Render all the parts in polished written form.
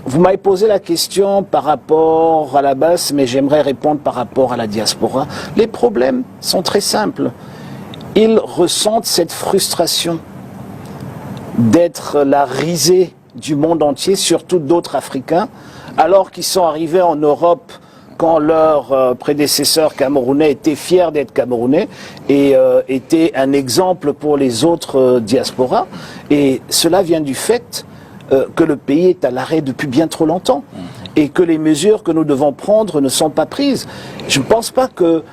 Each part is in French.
vous m'avez posé la question par rapport à la base, mais j'aimerais répondre par rapport à la diaspora. Les problèmes sont très simples. Ils ressentent cette frustration d'être la risée du monde entier, surtout d'autres Africains, alors qu'ils sont arrivés en Europe quand leurs prédécesseurs camerounais étaient fiers d'être camerounais et étaient un exemple pour les autres diasporas. Et cela vient du fait que le pays est à l'arrêt depuis bien trop longtemps et que les mesures que nous devons prendre ne sont pas prises. Je ne pense pas que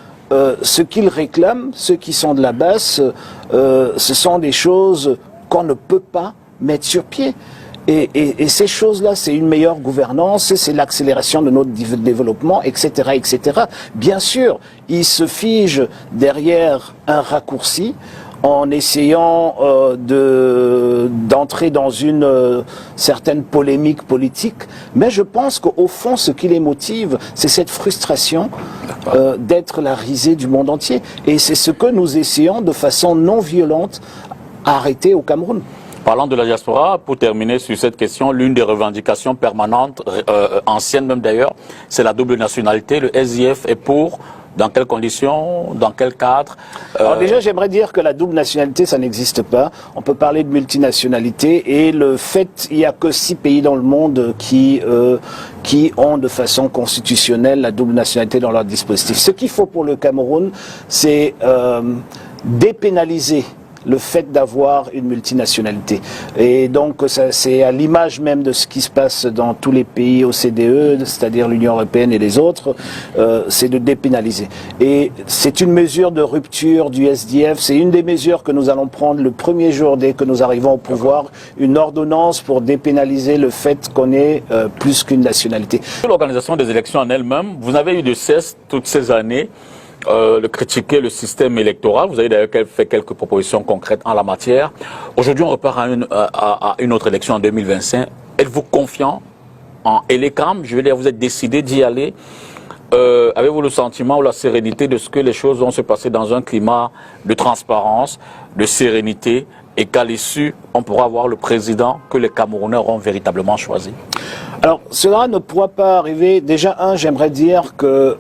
ce qu'ils réclament, ceux qui sont de la base, ce sont des choses qu'on ne peut pas mettre sur pied. Et ces choses-là, c'est une meilleure gouvernance, c'est l'accélération de notre développement, etc., etc. Bien sûr, ils se figent derrière un raccourci en essayant d'entrer dans une certaine polémique politique. Mais je pense qu'au fond, ce qui les motive, c'est cette frustration d'être la risée du monde entier. Et c'est ce que nous essayons de façon non violente à arrêter au Cameroun. Parlant de la diaspora, pour terminer sur cette question, l'une des revendications permanentes, anciennes même d'ailleurs, c'est la double nationalité. Le SDF est pour, dans quelles conditions, dans quel cadre Alors déjà, j'aimerais dire que la double nationalité, ça n'existe pas. On peut parler de multinationalité et le fait, il n'y a que 6 pays dans le monde qui ont de façon constitutionnelle la double nationalité dans leur dispositif. Ce qu'il faut pour le Cameroun, c'est dépénaliser le fait d'avoir une multinationalité. Et donc, c'est à l'image même de ce qui se passe dans tous les pays OCDE, c'est-à-dire l'Union européenne et les autres, c'est de dépénaliser. Et c'est une mesure de rupture du SDF, c'est une des mesures que nous allons prendre le premier jour dès que nous arrivons au pouvoir, une ordonnance pour dépénaliser le fait qu'on ait plus qu'une nationalité. Sur l'organisation des élections en elle-même, vous avez eu de cesse toutes ces années de critiquer le système électoral. Vous avez d'ailleurs fait quelques propositions concrètes en la matière. Aujourd'hui, on repart à une autre élection en 2025. Êtes-vous confiant en Elecam? Je veux dire, vous êtes décidé d'y aller. Avez-vous le sentiment ou la sérénité de ce que les choses vont se passer dans un climat de transparence, de sérénité, et qu'à l'issue, on pourra avoir le président que les Camerounais auront véritablement choisi? Alors, cela ne pourra pas arriver. Déjà, j'aimerais dire que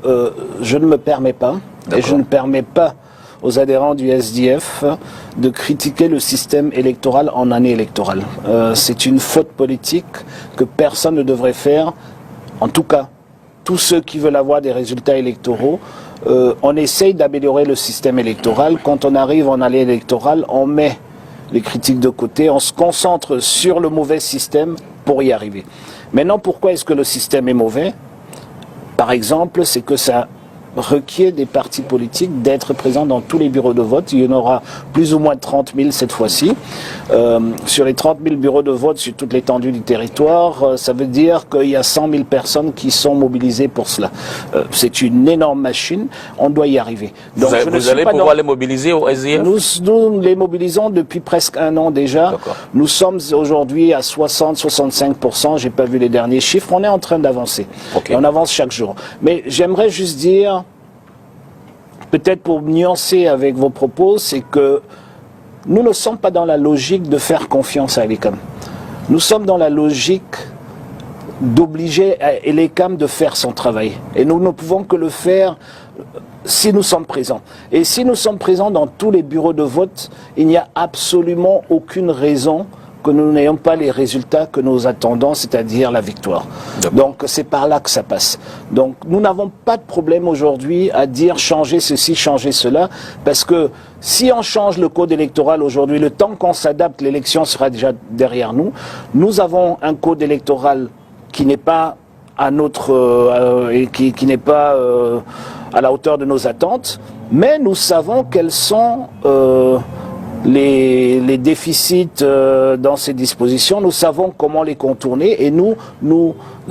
je ne me permets pas, et je ne permets pas aux adhérents du SDF de critiquer le système électoral en année électorale. C'est une faute politique que personne ne devrait faire. En tout cas, tous ceux qui veulent avoir des résultats électoraux, on essaye d'améliorer le système électoral. Quand on arrive en année électorale, on met les critiques de côté, on se concentre sur le mauvais système pour y arriver. Maintenant, pourquoi est-ce que le système est mauvais? Par exemple, c'est que ça requiert des partis politiques d'être présents dans tous les bureaux de vote. Il y en aura plus ou moins 30 000 cette fois-ci. Sur les 30 000 bureaux de vote sur toute l'étendue du territoire, ça veut dire qu'il y a 100 000 personnes qui sont mobilisées pour cela. C'est une énorme machine, on doit y arriver. Donc, vous allez pouvoir les mobiliser au SDF? Nous les mobilisons depuis presque 1 an déjà. Nous sommes aujourd'hui à 60-65%, j'ai pas vu les derniers chiffres, on est en train d'avancer. Et on avance chaque jour. Mais j'aimerais juste dire, peut-être pour nuancer avec vos propos, c'est que nous ne sommes pas dans la logique de faire confiance à Elecam. Nous sommes dans la logique d'obliger Elecam de faire son travail. Et nous ne pouvons que le faire si nous sommes présents. Et si nous sommes présents dans tous les bureaux de vote, il n'y a absolument aucune raison que nous n'ayons pas les résultats que nous attendons, c'est-à-dire la victoire. Donc c'est par là que ça passe. Donc nous n'avons pas de problème aujourd'hui à dire changer ceci, changer cela, parce que si on change le code électoral aujourd'hui, le temps qu'on s'adapte, l'élection sera déjà derrière nous. Nous avons un code électoral qui n'est pas à notre qui n'est pas à la hauteur de nos attentes, mais nous savons quels sont les déficits dans ces dispositions, nous savons comment les contourner et nous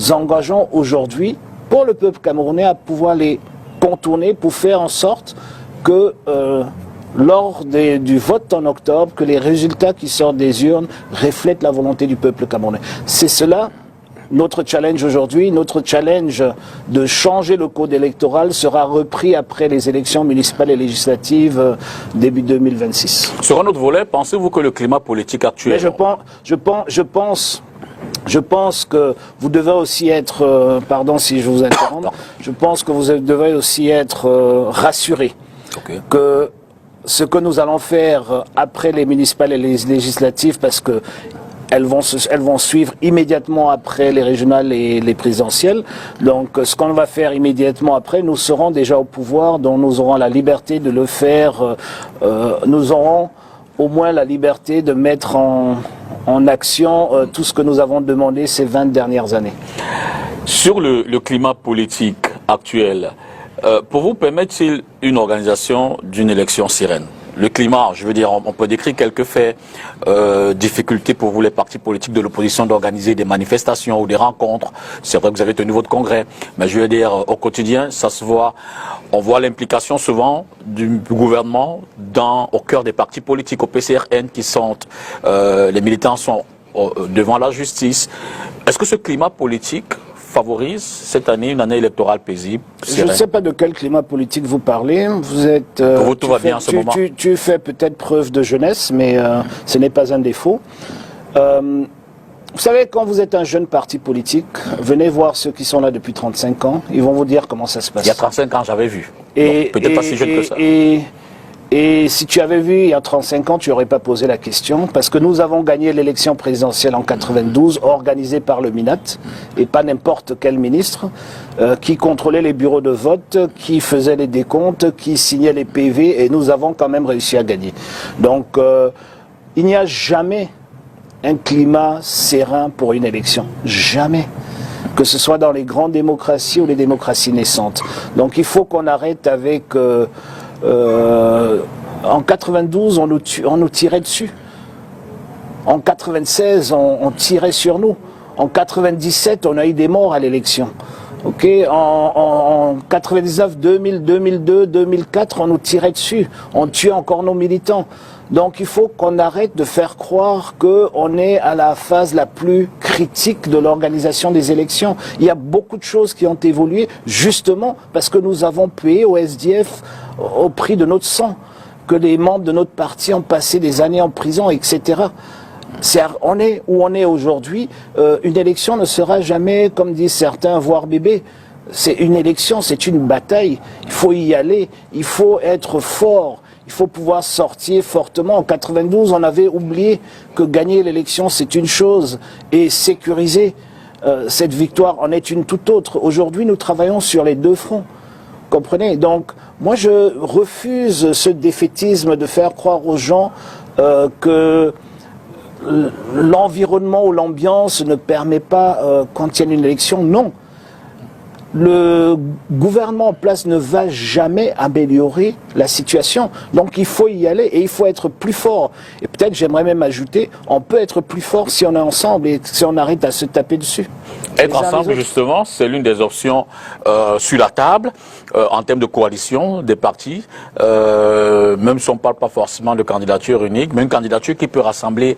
engageons aujourd'hui pour le peuple camerounais à pouvoir les contourner pour faire en sorte que lors du vote en octobre, que les résultats qui sortent des urnes reflètent la volonté du peuple camerounais. C'est cela notre challenge aujourd'hui. Notre challenge de changer le code électoral sera repris après les élections municipales et législatives début 2026. Sur un autre volet, pensez-vous que le climat politique actuel... Mais je pense Je pense que vous devez aussi être, pardon si je vous interromps, je pense que vous devez aussi être rassuré que ce que nous allons faire après les municipales et les législatives, parce que elles vont suivre immédiatement après les régionales et les présidentielles. Donc ce qu'on va faire immédiatement après, nous serons déjà au pouvoir, donc nous aurons la liberté de le faire, nous aurons au moins la liberté de mettre en action tout ce que nous avons demandé ces 20 dernières années. Sur le climat politique actuel, pour vous, permet-il une organisation d'une élection sereine? Le climat, je veux dire, on peut décrire quelques faits, difficultés pour vous, les partis politiques de l'opposition, d'organiser des manifestations ou des rencontres. C'est vrai que vous avez tenu votre congrès, mais je veux dire, au quotidien, ça se voit. On voit l'implication souvent du gouvernement au cœur des partis politiques, au PCRN, qui sont, les militants sont devant la justice. Est-ce que ce climat politique favorise cette année une année électorale paisible? Je ne sais pas de quel climat politique vous parlez. Vous êtes. Pour vous, tout va bien en ce moment. Tu fais peut-être preuve de jeunesse, mais ce n'est pas un défaut. Vous savez, quand vous êtes un jeune parti politique, venez voir ceux qui sont là depuis 35 ans. Ils vont vous dire comment ça se passe. Il y a 35 ans, j'avais vu. Peut-être pas si jeune que ça. Et si tu avais vu il y a 35 ans, tu n'aurais pas posé la question, parce que nous avons gagné l'élection présidentielle en 92, organisée par le MINAT, et pas n'importe quel ministre, qui contrôlait les bureaux de vote, qui faisait les décomptes, qui signait les PV, et nous avons quand même réussi à gagner. Donc, il n'y a jamais un climat serein pour une élection. Jamais. Que ce soit dans les grandes démocraties ou les démocraties naissantes. Donc, il faut qu'on arrête avec... en 92, on nous tirait dessus. En 96, on tirait sur nous. En 97, on a eu des morts à l'élection. En 99, 2000, 2002, 2004, on nous tirait dessus. On tuait encore nos militants. Donc il faut qu'on arrête de faire croire qu'on est à la phase la plus critique de l'organisation des élections. Il y a beaucoup de choses qui ont évolué justement parce que nous avons payé au SDF au prix de notre sang, que les membres de notre parti ont passé des années en prison, etc. On est où on est aujourd'hui. Une élection ne sera jamais, comme disent certains, voir bébé. C'est une élection, c'est une bataille. Il faut y aller, il faut être fort. Il faut pouvoir sortir fortement. En 92, on avait oublié que gagner l'élection, c'est une chose, et sécuriser cette victoire en est une toute autre. Aujourd'hui, nous travaillons sur les deux fronts. Comprenez? Donc, moi, je refuse ce défaitisme de faire croire aux gens que l'environnement ou l'ambiance ne permet pas quand il y a une élection. Non. Le gouvernement en place ne va jamais améliorer la situation. Donc il faut y aller et il faut être plus fort. Et peut-être, j'aimerais même ajouter, on peut être plus fort si on est ensemble et si on arrête à se taper dessus. Être ensemble, justement, c'est l'une des options sur la table en termes de coalition des partis, même si on ne parle pas forcément de candidature unique, mais une candidature qui peut rassembler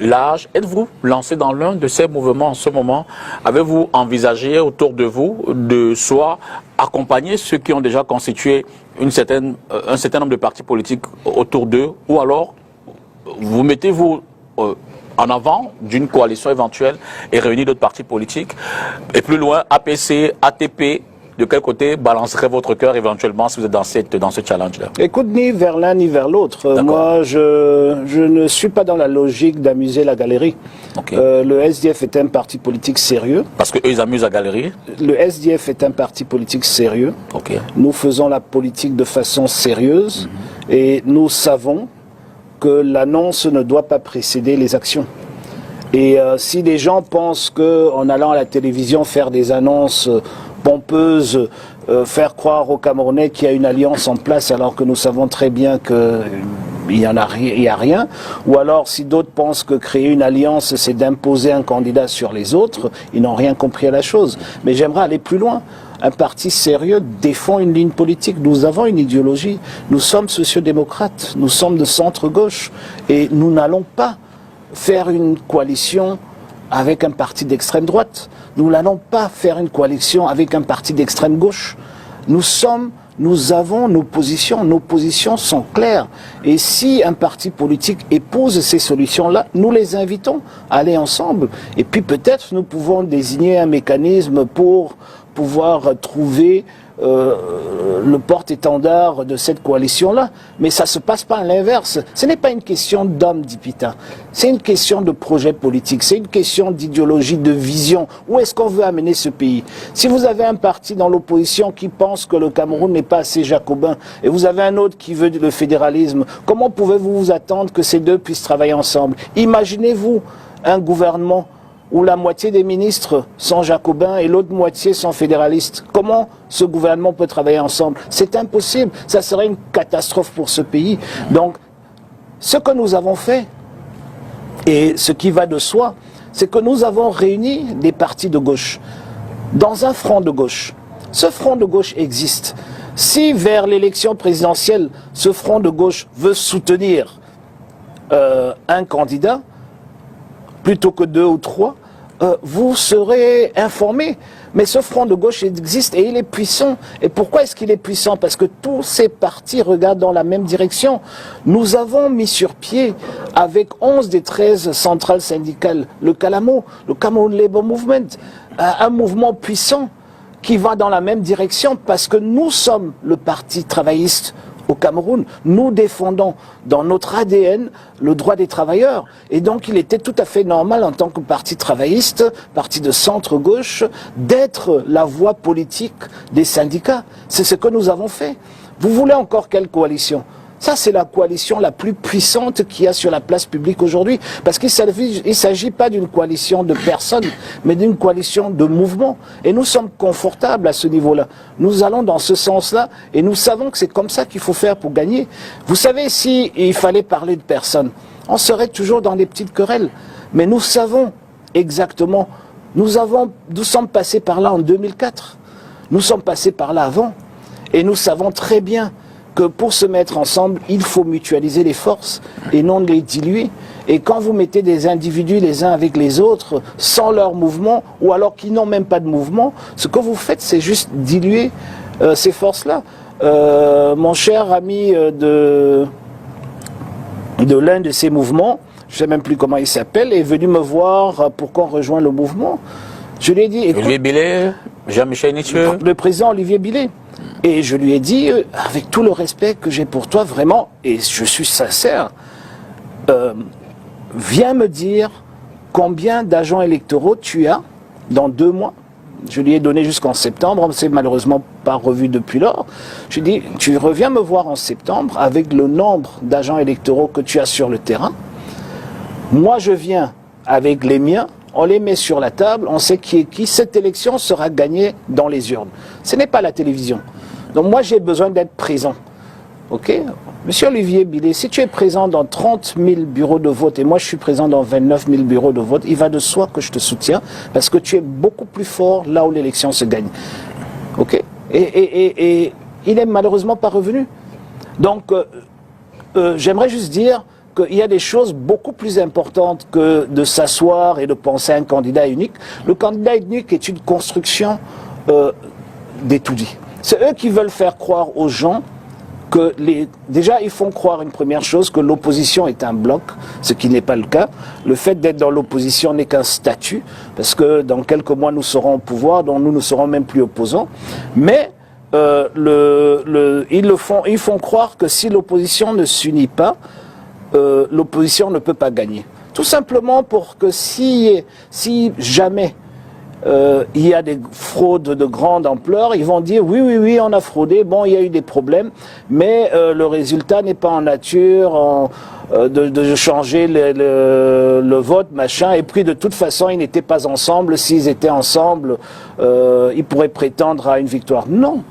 large. Êtes-vous lancé dans l'un de ces mouvements en ce moment? Avez-vous envisagé autour de vous de soit accompagner ceux qui ont déjà constitué un certain nombre de partis politiques autour d'eux, ou alors vous mettez-vous en avant d'une coalition éventuelle et réunir d'autres partis politiques? Et plus loin, APC, ATP, de quel côté balancerait votre cœur éventuellement si vous êtes dans ce challenge-là? Écoute, ni vers l'un ni vers l'autre. Moi, je ne suis pas dans la logique d'amuser la galerie. Le SDF est un parti politique sérieux. Parce qu'eux, ils amusent la galerie? Le SDF est un parti politique sérieux. Nous faisons la politique de façon sérieuse et nous savons que l'annonce ne doit pas précéder les actions. Et si les gens pensent qu'en allant à la télévision faire des annonces pompeuses, faire croire aux Camerounais qu'il y a une alliance en place alors que nous savons très bien qu'il n'y a rien, ou alors si d'autres pensent que créer une alliance c'est d'imposer un candidat sur les autres, ils n'ont rien compris à la chose. Mais j'aimerais aller plus loin. Un parti sérieux défend une ligne politique. Nous avons une idéologie. Nous sommes sociodémocrates. Nous sommes de centre-gauche. Et nous n'allons pas faire une coalition avec un parti d'extrême droite. Nous n'allons pas faire une coalition avec un parti d'extrême gauche. Nous sommes nous avons nos positions sont claires. Et si un parti politique épouse ces solutions-là, nous les invitons à aller ensemble. Et puis peut-être nous pouvons désigner un mécanisme pour pouvoir trouver le porte-étendard de cette coalition-là. Mais ça ne se passe pas à l'inverse. Ce n'est pas une question d'homme, dit Pita. C'est une question de projet politique. C'est une question d'idéologie, de vision. Où est-ce qu'on veut amener ce pays? Si vous avez un parti dans l'opposition qui pense que le Cameroun n'est pas assez jacobin, et vous avez un autre qui veut le fédéralisme, comment pouvez-vous vous attendre que ces deux puissent travailler ensemble? Imaginez-vous un gouvernement où la moitié des ministres sont jacobins et l'autre moitié sont fédéralistes. Comment ce gouvernement peut travailler ensemble? C'est impossible. Ça serait une catastrophe pour ce pays. Donc, ce que nous avons fait, et ce qui va de soi, c'est que nous avons réuni des partis de gauche dans un front de gauche. Ce front de gauche existe. Si vers l'élection présidentielle, ce front de gauche veut soutenir un candidat, plutôt que 2 ou 3, vous serez informés. Mais ce front de gauche existe et il est puissant. Et pourquoi est-ce qu'il est puissant? Parce que tous ces partis regardent dans la même direction. Nous avons mis sur pied, avec 11 des 13 centrales syndicales, le CALAMO, le Cameroun Labour Movement, un mouvement puissant qui va dans la même direction parce que nous sommes le parti travailliste au Cameroun. Nous défendons dans notre ADN le droit des travailleurs. Et donc il était tout à fait normal en tant que parti travailliste, parti de centre-gauche, d'être la voix politique des syndicats. C'est ce que nous avons fait. Vous voulez encore quelle coalition? Ça, c'est la coalition la plus puissante qu'il y a sur la place publique aujourd'hui. Parce qu'il ne s'agit pas d'une coalition de personnes, mais d'une coalition de mouvements. Et nous sommes confortables à ce niveau-là. Nous allons dans ce sens-là et nous savons que c'est comme ça qu'il faut faire pour gagner. Vous savez, s'il fallait parler de personnes, on serait toujours dans des petites querelles. Mais nous savons exactement, nous sommes passés par là en 2004. Nous sommes passés par là avant. Et nous savons très bien que pour se mettre ensemble, il faut mutualiser les forces et non les diluer. Et quand vous mettez des individus les uns avec les autres, sans leur mouvement, ou alors qui n'ont même pas de mouvement, ce que vous faites, c'est juste diluer ces forces-là. Mon cher ami de l'un de ces mouvements, je ne sais même plus comment il s'appelle, est venu me voir pour qu'on rejoigne le mouvement. Je lui ai dit... Écoute, Olivier Billet, Jean-Michel Nietzsche. Le président Olivier Billet. Et je lui ai dit, avec tout le respect que j'ai pour toi, vraiment, et je suis sincère, viens me dire combien d'agents électoraux tu as dans 2 mois. Je lui ai donné jusqu'en septembre, on ne s'est malheureusement pas revu depuis lors. Je lui ai dit, tu reviens me voir en septembre avec le nombre d'agents électoraux que tu as sur le terrain. Moi, je viens avec les miens. On les met sur la table, on sait qui est qui. Cette élection sera gagnée dans les urnes. Ce n'est pas la télévision. Donc moi, j'ai besoin d'être présent. OK? Monsieur Olivier Billet, si tu es présent dans 30 000 bureaux de vote et moi je suis présent dans 29 000 bureaux de vote, il va de soi que je te soutiens parce que tu es beaucoup plus fort là où l'élection se gagne. OK? Et il n'est malheureusement pas revenu. Donc, j'aimerais juste dire qu'il y a des choses beaucoup plus importantes que de s'asseoir et de penser à un candidat unique. Le candidat unique est une construction des tout-dits. C'est eux qui veulent faire croire aux gens que déjà ils font croire une première chose, que l'opposition est un bloc, ce qui n'est pas le cas. Le fait d'être dans l'opposition n'est qu'un statut, parce que dans quelques mois nous serons au pouvoir, donc nous ne serons même plus opposants. Mais ils font croire que si l'opposition ne s'unit pas, l'opposition ne peut pas gagner. Tout simplement pour que si jamais il y a des fraudes de grande ampleur, ils vont dire oui, on a fraudé, bon, il y a eu des problèmes, mais le résultat n'est pas en nature de changer le vote, machin, et puis de toute façon, ils n'étaient pas ensemble. S'ils étaient ensemble, ils pourraient prétendre à une victoire. Non,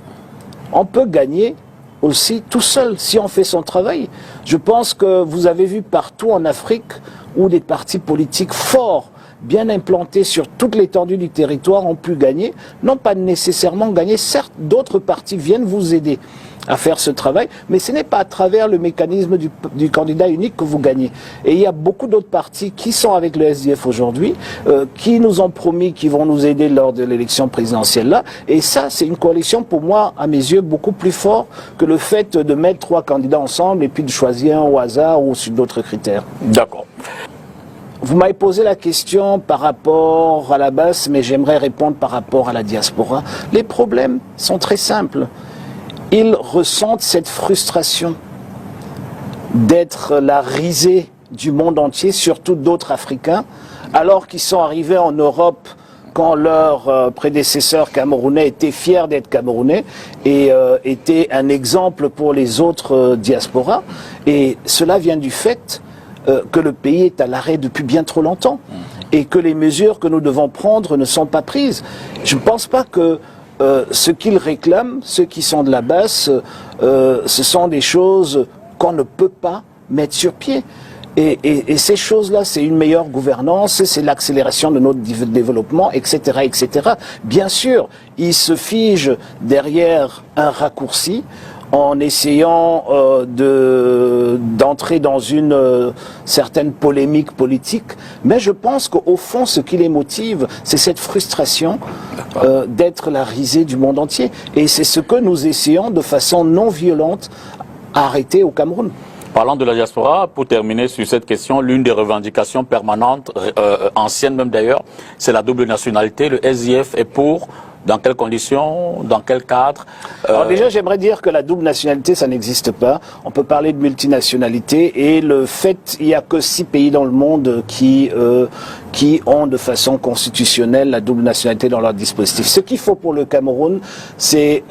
on peut gagner aussi tout seul, si on fait son travail. Je pense que vous avez vu partout en Afrique où des partis politiques forts bien implantés sur toute l'étendue du territoire ont pu gagner, n'ont pas nécessairement gagné. Certes, d'autres partis viennent vous aider à faire ce travail, mais ce n'est pas à travers le mécanisme du candidat unique que vous gagnez. Et il y a beaucoup d'autres partis qui sont avec le SDF aujourd'hui, qui nous ont promis qu'ils vont nous aider lors de l'élection présidentielle là. Et ça, c'est une coalition pour moi, à mes yeux, beaucoup plus fort que le fait de mettre 3 candidats ensemble et puis de choisir un au hasard ou sur d'autres critères. D'accord. Vous m'avez posé la question par rapport à la base, mais j'aimerais répondre par rapport à la diaspora. Les problèmes sont très simples. Ils ressentent cette frustration d'être la risée du monde entier, surtout d'autres Africains, alors qu'ils sont arrivés en Europe quand leurs prédécesseurs camerounais étaient fiers d'être camerounais et étaient un exemple pour les autres diasporas. Et cela vient du fait que le pays est à l'arrêt depuis bien trop longtemps et que les mesures que nous devons prendre ne sont pas prises. Je ne pense pas que ce qu'ils réclament, ceux qui sont de la base, ce sont des choses qu'on ne peut pas mettre sur pied. Et ces choses-là, c'est une meilleure gouvernance, c'est l'accélération de notre développement, etc., etc. Bien sûr, ils se figent derrière un raccourci en essayant d'entrer dans une certaine polémique politique. Mais je pense qu'au fond, ce qui les motive, c'est cette frustration d'être la risée du monde entier. Et c'est ce que nous essayons de façon non violente à arrêter au Cameroun. Parlant de la diaspora, pour terminer sur cette question, l'une des revendications permanentes, anciennes même d'ailleurs, c'est la double nationalité. Le SDF est pour. Dans quelles conditions? Dans quel cadre? Alors déjà, j'aimerais dire que la double nationalité, ça n'existe pas. On peut parler de multinationalité et le fait, il n'y a que 6 pays dans le monde qui ont de façon constitutionnelle la double nationalité dans leur dispositif. Ce qu'il faut pour le Cameroun, c'est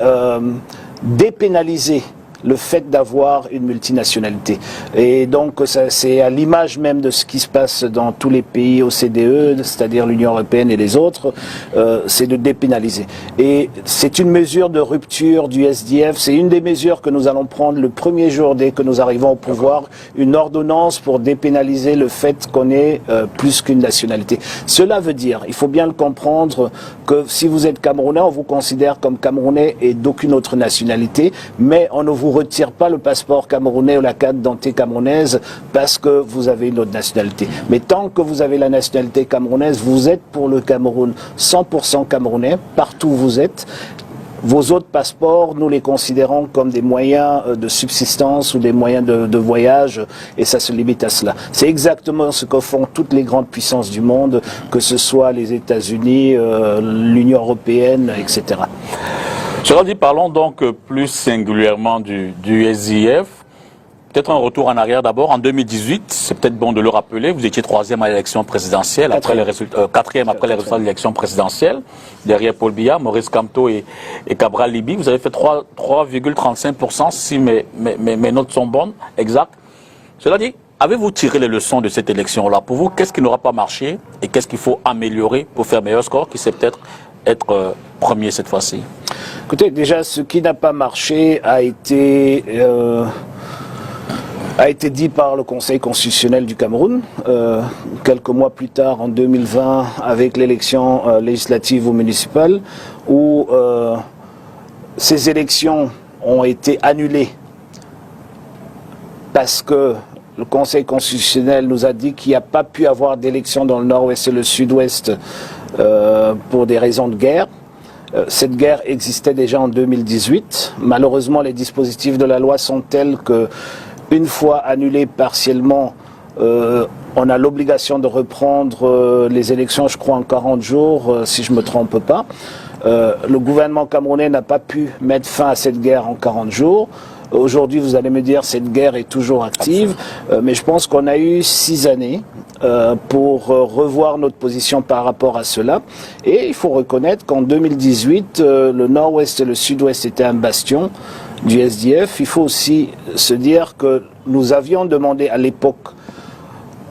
dépénaliser le fait d'avoir une multinationalité. Et donc, c'est à l'image même de ce qui se passe dans tous les pays OCDE, c'est-à-dire l'Union européenne et les autres, c'est de dépénaliser. Et c'est une mesure de rupture du SDF, c'est une des mesures que nous allons prendre le premier jour dès que nous arrivons au pouvoir, une ordonnance pour dépénaliser le fait qu'on ait plus qu'une nationalité. Cela veut dire, il faut bien le comprendre, que si vous êtes Camerounais, on vous considère comme Camerounais et d'aucune autre nationalité, mais on ne vous retire pas le passeport camerounais ou la carte d'identité camerounaise parce que vous avez une autre nationalité. Mais tant que vous avez la nationalité camerounaise, vous êtes pour le Cameroun 100% camerounais, partout où vous êtes. Vos autres passeports, nous les considérons comme des moyens de subsistance ou des moyens de voyage, et ça se limite à cela. C'est exactement ce que font toutes les grandes puissances du monde, que ce soit les États-Unis, l'Union européenne, etc. Cela dit, parlons donc plus singulièrement du SDF. Peut-être un retour en arrière d'abord. En 2018, c'est peut-être bon de le rappeler, vous étiez 3e à l'élection présidentielle, après les résultats, 4e après les résultats de l'élection présidentielle, derrière Paul Biya, Maurice Kamto et Cabral Libby. Vous avez fait 3,35% si mes notes sont bonnes, exact. Cela dit, avez-vous tiré les leçons de cette élection-là? Pour vous, qu'est-ce qui n'aura pas marché et qu'est-ce qu'il faut améliorer pour faire meilleur score, qui sait peut-être être premier cette fois-ci? Écoutez, déjà, ce qui n'a pas marché a été dit par le Conseil constitutionnel du Cameroun, quelques mois plus tard, en 2020, avec l'élection législative ou municipale, où ces élections ont été annulées parce que le Conseil constitutionnel nous a dit qu'il n'y a pas pu avoir d'élections dans le nord-ouest et le sud-ouest pour des raisons de guerre. Cette guerre existait déjà en 2018. Malheureusement, les dispositifs de la loi sont tels que, une fois annulés partiellement, on a l'obligation de reprendre les élections, je crois, en 40 jours, si je ne me trompe pas. Le gouvernement camerounais n'a pas pu mettre fin à cette guerre en 40 jours. Aujourd'hui, vous allez me dire, cette guerre est toujours active, mais je pense qu'on a eu 6 années pour revoir notre position par rapport à cela. Et il faut reconnaître qu'en 2018, le nord-ouest et le sud-ouest étaient un bastion du SDF. Il faut aussi se dire que nous avions demandé à l'époque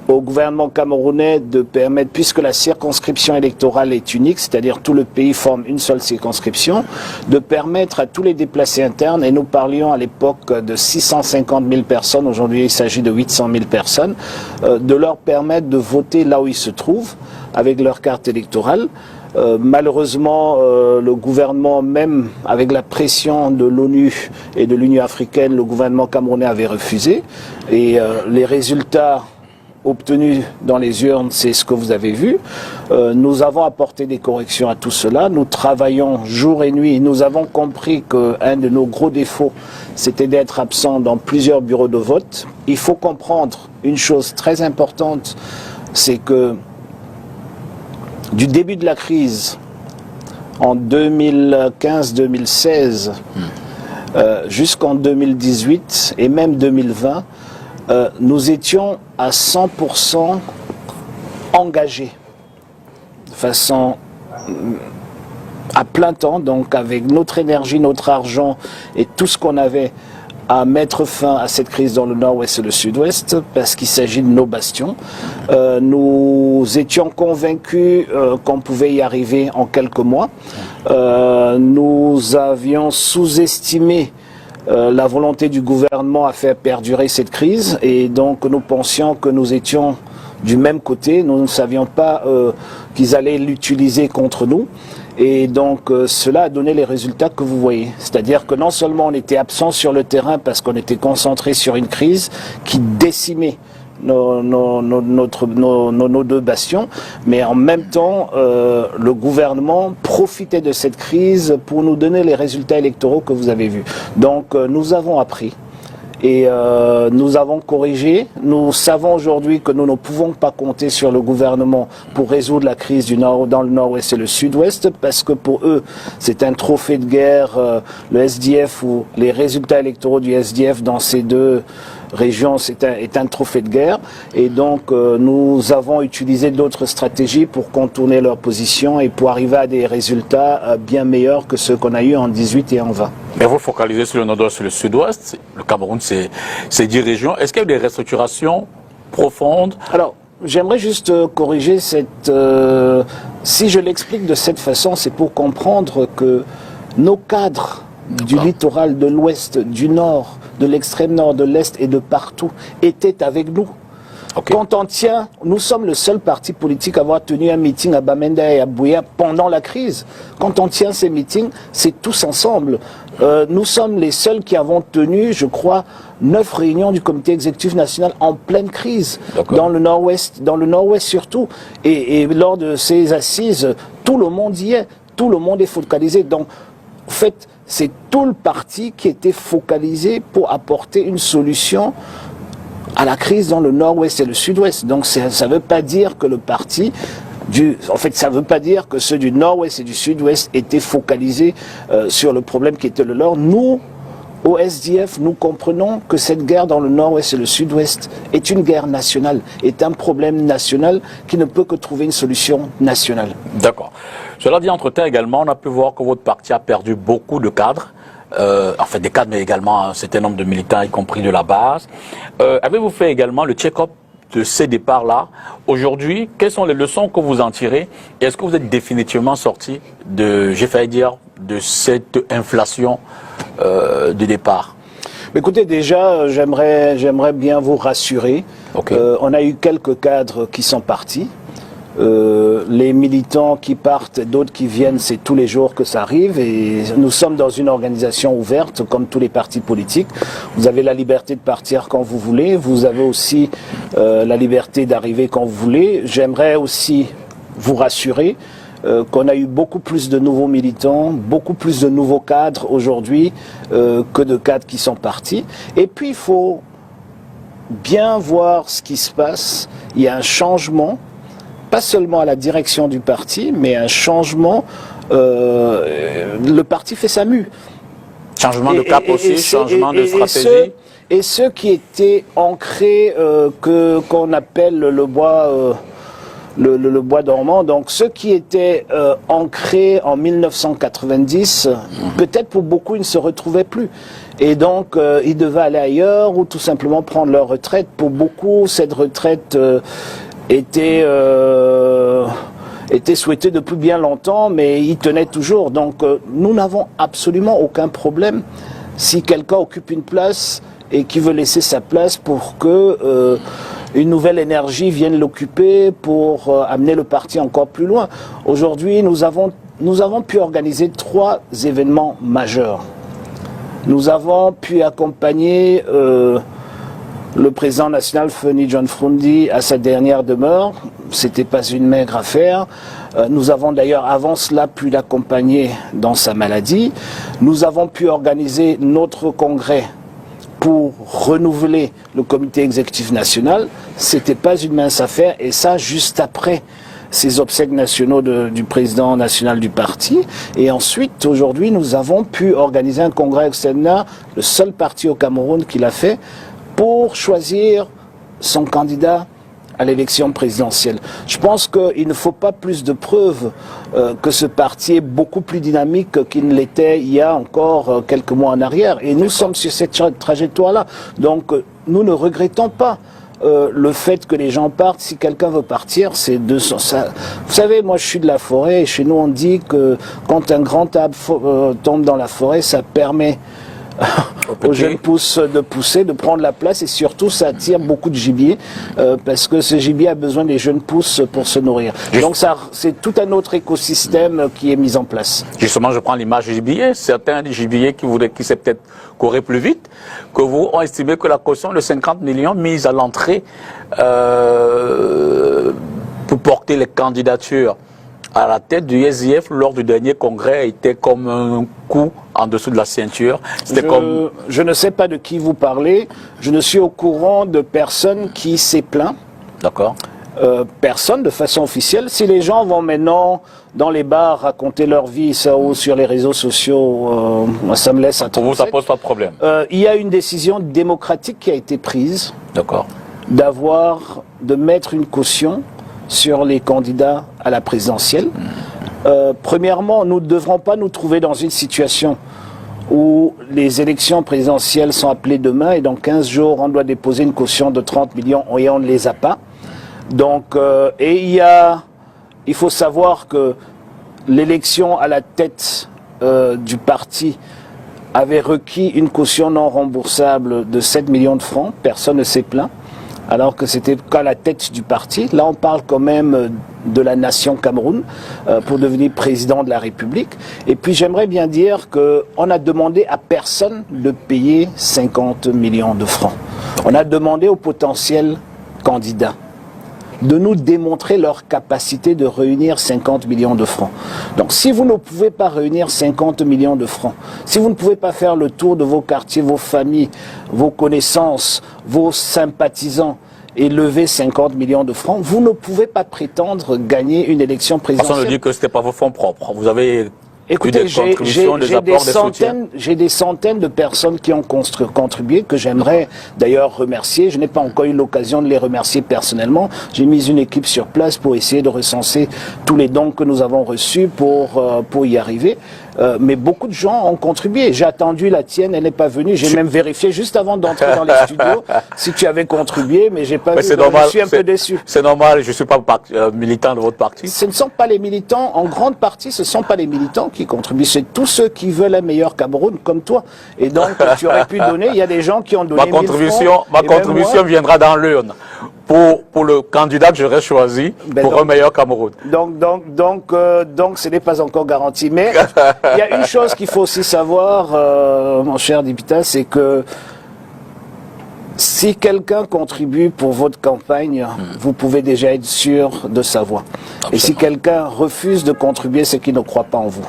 au gouvernement camerounais de permettre, puisque la circonscription électorale est unique, c'est-à-dire tout le pays forme une seule circonscription, de permettre à tous les déplacés internes, et nous parlions à l'époque de 650 000 personnes, aujourd'hui il s'agit de 800 000 personnes, de leur permettre de voter là où ils se trouvent, avec leur carte électorale. Malheureusement, le gouvernement, même avec la pression de l'ONU et de l'Union africaine, le gouvernement camerounais avait refusé. Et les résultats obtenus dans les urnes, c'est ce que vous avez vu. Nous avons apporté des corrections à tout cela. Nous travaillons jour et nuit. Nous avons compris qu'un de nos gros défauts, c'était d'être absent dans plusieurs bureaux de vote. Il faut comprendre une chose très importante, c'est que du début de la crise, en 2015-2016, jusqu'en 2018 et même 2020, nous étions à 100% engagés de façon à plein temps, donc avec notre énergie, notre argent et tout ce qu'on avait à mettre fin à cette crise dans le nord-ouest et le sud-ouest, parce qu'il s'agit de nos bastions. Nous étions convaincus qu'on pouvait y arriver en quelques mois. Nous avions sous-estimé la volonté du gouvernement à faire perdurer cette crise, et donc nous pensions que nous étions du même côté. Nous ne savions pas qu'ils allaient l'utiliser contre nous. Et donc cela a donné les résultats que vous voyez. C'est-à-dire que non seulement on était absent sur le terrain parce qu'on était concentré sur une crise qui décimait nos deux bastions, mais en même temps le gouvernement profitait de cette crise pour nous donner les résultats électoraux que vous avez vus. Donc nous avons appris. Et nous avons corrigé. Nous savons aujourd'hui que nous ne pouvons pas compter sur le gouvernement pour résoudre la crise dans le nord-ouest et le sud-ouest, parce que pour eux, c'est un trophée de guerre, le SDF, ou les résultats électoraux du SDF dans ces deux régions, est un trophée de guerre. Et donc, nous avons utilisé d'autres stratégies pour contourner leur position et pour arriver à des résultats bien meilleurs que ceux qu'on a eu en 18 et en 20. Mais vous focalisez sur le nord-ouest et le sud-ouest. Le Cameroun, c'est 10 régions. Est-ce qu'il y a eu des restructurations profondes? Alors, j'aimerais juste corriger cette... si je l'explique de cette façon, c'est pour comprendre que nos cadres du littoral, de l'ouest, du nord, de l'extrême nord, de l'est et de partout étaient avec nous. Okay. Quand on tient, nous sommes le seul parti politique à avoir tenu un meeting à Bamenda et à Buea pendant la crise. Quand on tient ces meetings, c'est tous ensemble. Nous sommes les seuls qui avons tenu, je crois, 9 réunions du comité exécutif national en pleine crise, dans le nord-ouest surtout. Et lors de ces assises, tout le monde y est, tout le monde est focalisé. Donc, en fait, c'est tout le parti qui était focalisé pour apporter une solution à la crise dans le nord-ouest et le sud-ouest. Donc ça ne veut pas dire que le parti, ça ne veut pas dire que ceux du nord-ouest et du sud-ouest étaient focalisés sur le problème qui était le nord. Nous, au SDF, nous comprenons que cette guerre dans le nord-ouest et le sud-ouest est une guerre nationale, est un problème national qui ne peut que trouver une solution nationale. D'accord. Cela dit, entre-temps également, on a pu voir que votre parti a perdu beaucoup de cadres. Des cadres, mais également un certain nombre de militants, y compris de la base. Avez-vous fait également le check-up de ces départs-là? Aujourd'hui, quelles sont les leçons que vous en tirez? Et est-ce que vous êtes définitivement sorti de cette inflation de départ? Écoutez, déjà, j'aimerais bien vous rassurer. Okay. On a eu quelques cadres qui sont partis. Les militants qui partent, d'autres qui viennent, c'est tous les jours que ça arrive, et nous sommes dans une organisation ouverte comme tous les partis politiques. Vous avez la liberté de partir quand vous voulez, vous avez aussi la liberté d'arriver quand vous voulez. J'aimerais aussi vous rassurer qu'on a eu beaucoup plus de nouveaux militants, beaucoup plus de nouveaux cadres aujourd'hui que de cadres qui sont partis. Et puis il faut bien voir ce qui se passe. Il y a un changement, pas seulement à la direction du parti, mais un changement. Le parti fait sa mue. Changement de cap aussi, changement de stratégie. Et ceux qui étaient ancrés, qu'on appelle le bois dormant, donc ceux qui étaient ancrés en 1990, peut-être pour beaucoup ils ne se retrouvaient plus. Et donc ils devaient aller ailleurs ou tout simplement prendre leur retraite. Pour beaucoup, cette retraite était souhaité depuis bien longtemps, mais il tenait toujours. Donc nous n'avons absolument aucun problème si quelqu'un occupe une place et qui veut laisser sa place pour que une nouvelle énergie vienne l'occuper pour amener le parti encore plus loin. Aujourd'hui, nous avons pu organiser 3 événements majeurs. Nous avons pu accompagner le président national Foni John Frundi à sa dernière demeure. C'était pas une maigre affaire. Nous avons d'ailleurs avant cela pu l'accompagner dans sa maladie. Nous avons pu organiser notre congrès pour renouveler le comité exécutif national. C'était pas une mince affaire, et ça juste après ces obsèques nationaux du président national du parti. Et ensuite, aujourd'hui, nous avons pu organiser un congrès extérieur, le seul parti au Cameroun qui l'a fait, pour choisir son candidat à l'élection présidentielle. Je pense qu'il ne faut pas plus de preuves que ce parti est beaucoup plus dynamique qu'il ne l'était il y a encore quelques mois en arrière. Et nous sommes sur cette trajectoire-là. Donc nous ne regrettons pas le fait que les gens partent. Si quelqu'un veut partir, c'est 200. Ça, vous savez, moi je suis de la forêt et chez nous on dit que quand un grand arbre tombe dans la forêt, ça permet aux jeunes pousses de pousser, de prendre la place, et surtout ça attire beaucoup de gibier parce que ce gibier a besoin des jeunes pousses pour se nourrir. Donc ça, c'est tout un autre écosystème qui est mis en place. Justement, je prends l'image du gibier. Certains des gibiers qui s'est peut-être courir plus vite, que vous ont estimé que la caution de 50 millions mise à l'entrée pour porter les candidatures à la tête du SIF lors du dernier congrès était comme un coup en dessous de la ceinture. Je ne sais pas de qui vous parlez. Je ne suis au courant de personne qui s'est plaint. D'accord. Personne de façon officielle. Si les gens vont maintenant dans les bars raconter leur vie ça, ou sur les réseaux sociaux, ça me laisse à Pour vous, ça pose pas de problème. Il y a une décision démocratique qui a été prise. D'accord. De mettre une caution sur les candidats à la présidentielle. Premièrement, nous ne devrons pas nous trouver dans une situation où les élections présidentielles sont appelées demain et dans 15 jours, on doit déposer une caution de 30 millions et on ne les a pas. Donc, il faut savoir que l'élection à la tête du parti avait requis une caution non remboursable de 7 millions de francs. Personne ne s'est plaint, alors que c'était qu'à la tête du parti. Là, on parle quand même de la nation Cameroun pour devenir président de la République. Et puis, j'aimerais bien dire qu'on a demandé à personne de payer 50 millions de francs. On a demandé aux potentiels candidats de nous démontrer leur capacité de réunir 50 millions de francs. Donc si vous ne pouvez pas réunir 50 millions de francs, si vous ne pouvez pas faire le tour de vos quartiers, vos familles, vos connaissances, vos sympathisants et lever 50 millions de francs, vous ne pouvez pas prétendre gagner une élection présidentielle. Personne ne dit que ce n'était pas vos fonds propres. Vous avez... Écoutez, j'ai des centaines de personnes qui ont contribué, que j'aimerais d'ailleurs remercier. Je n'ai pas encore eu l'occasion de les remercier personnellement. J'ai mis une équipe sur place pour essayer de recenser tous les dons que nous avons reçus pour y arriver. Mais beaucoup de gens ont contribué. J'ai attendu la tienne, elle n'est pas venue. J'ai même vérifié juste avant d'entrer dans les studios si tu avais contribué, mais j'ai pas vu. Normal, je suis un peu déçu. C'est normal, je ne suis pas militant de votre parti. Ce ne sont pas les militants, en grande partie, ce ne sont pas les militants qui contribuent, c'est tous ceux qui veulent un meilleur Cameroun comme toi. Et donc, tu aurais pu donner, il y a des gens qui ont donné ma contribution viendra dans l'urne pour le candidat que j'aurais choisi pour un meilleur Cameroun. Donc, ce n'est pas encore garanti. Mais il y a une chose qu'il faut aussi savoir, mon cher Dipita, c'est que si quelqu'un contribue pour votre campagne, vous pouvez déjà être sûr de sa voix. Absolument. Et si quelqu'un refuse de contribuer, c'est qu'il ne croit pas en vous.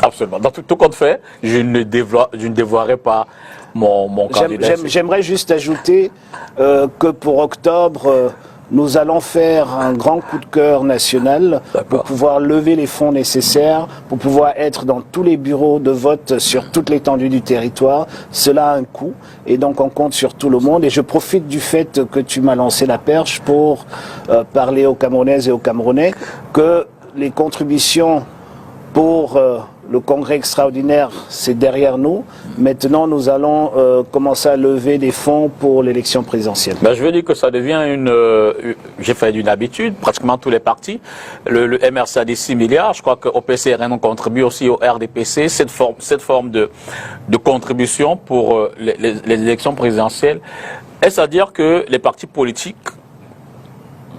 Absolument. Dans tout compte fait, je ne dévoilerai pas mon candidat. J'aimerais juste ajouter que pour octobre, nous allons faire un grand coup de cœur national pour pouvoir lever les fonds nécessaires, pour pouvoir être dans tous les bureaux de vote sur toute l'étendue du territoire. Cela a un coût et donc on compte sur tout le monde. Et je profite du fait que tu m'as lancé la perche pour parler aux Camerounaises et aux Camerounais que les contributions pour le congrès extraordinaire, c'est derrière nous. Maintenant, nous allons commencer à lever des fonds pour l'élection présidentielle. Je veux dire que ça devient j'ai fait une habitude, pratiquement tous les partis. Le MRC a des 6 milliards, je crois qu'au PCRN, on contribue aussi au RDPC, cette forme de contribution pour les élections présidentielles. Est-ce à dire que les partis politiques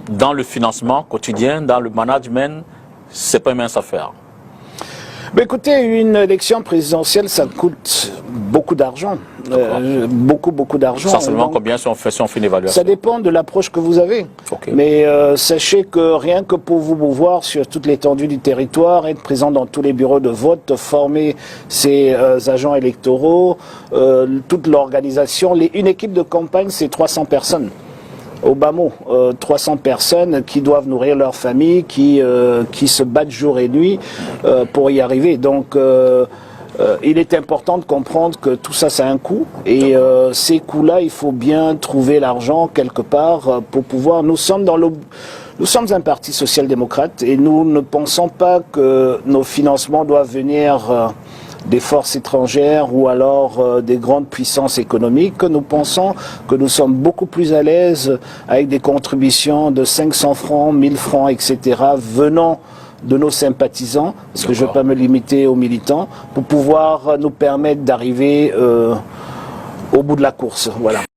dans le financement quotidien, dans le management, c'est pas une mince affaire. Mais écoutez, une élection présidentielle, ça coûte beaucoup d'argent. Beaucoup d'argent. Essentiellement, combien si on fait une évaluation? Ça dépend de l'approche que vous avez. Okay. Mais sachez que rien que pour vous mouvoir sur toute l'étendue du territoire, être présent dans tous les bureaux de vote, former ces agents électoraux, toute l'organisation, une équipe de campagne, c'est 300 personnes. Au bas mot, 300 personnes qui doivent nourrir leur famille, qui se battent jour et nuit pour y arriver. Donc, il est important de comprendre que tout ça, ça a un coût. Et ces coûts-là, il faut bien trouver l'argent quelque part pour pouvoir... Nous sommes un parti social-démocrate et nous ne pensons pas que nos financements doivent venir... des forces étrangères ou alors des grandes puissances économiques. Nous pensons que nous sommes beaucoup plus à l'aise avec des contributions de 500 francs, 1000 francs, etc. venant de nos sympathisants, parce que je ne veux pas me limiter aux militants, pour pouvoir nous permettre d'arriver au bout de la course. Voilà.